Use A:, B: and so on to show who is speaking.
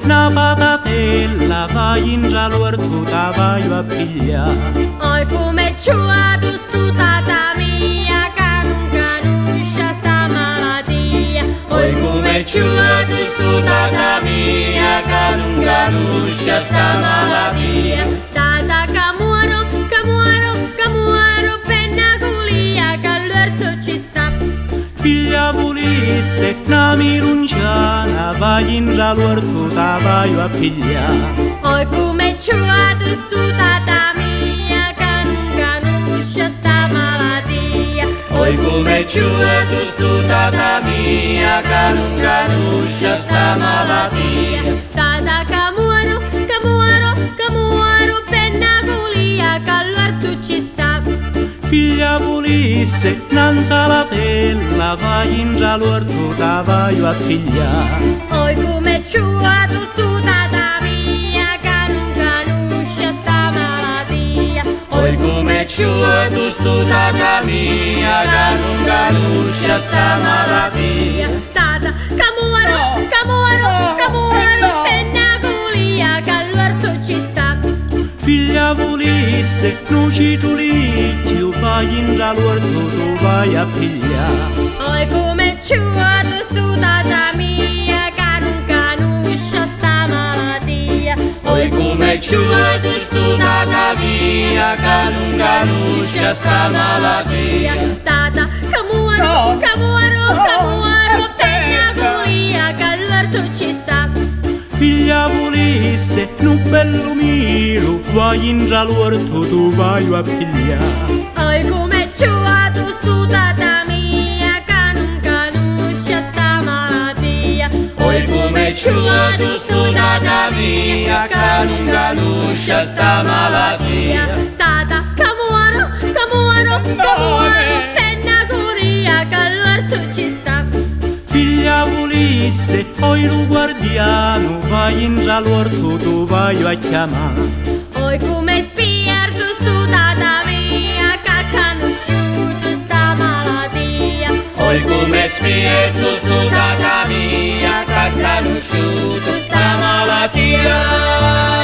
A: una patatella, vai in giallo tu ta vai a pigliare.
B: Oi come ciua tu stu tata mia, che non conosce sta malattia.
C: Oi come ciua tu stu tata mia, che non conosce sta malattia.
B: Tata che muoro, penna culia, che all'orto ci sta.
A: Figlia volesse una mirunciana, vai in giallo tu ta vai a pigliare.
B: Oi come ciua tu stu tata mia, che non conosce sta malattia.
C: Oi come ciua tu stu tata mia, che non conosce sta malattia.
B: Tata che muoro, penna culia, che all'orto ci sta.
A: Figlia volesse un'insalatella, vai in giallo tu ta vai a pigliare.
B: Oi come ciua tu stu tata mia, che non conosce sta malattia.
C: Oi come ciua tu stu tata mia, che non conosce sta malattia.
B: Tata che muoro, penna culia, che all'orto ci sta.
A: Figlia volesse un cicciulicchio, vai in giallo tu vai a pigliare.
B: Oi come ciua tu stu tata mia, che non conosce sta malattia.
C: Oi come ciua tu stu tata mia, che non conosce sta malattia.
B: Tata che muoro, penna culia, che all'orto ci sta.
A: Figlia volesse un bello miro, vai in giallo tu vai a pigliare.
B: Oi come ciua tu stu tata mia, che non conosce sta malattia.
C: Oi come ciua tu stu tata mia, che non conosce sta malattia.
B: Tata che muoro, penna culia, che all'orto ci sta.
A: Figlia volesse, oi lo guardiano, vai in giallo tu vai a chiamare.
B: Oi come spierto stu tata mia, che ha conosciuto sta malattia.
C: Oi come spirito stu tata mia, che ha conosciuto sta malattia.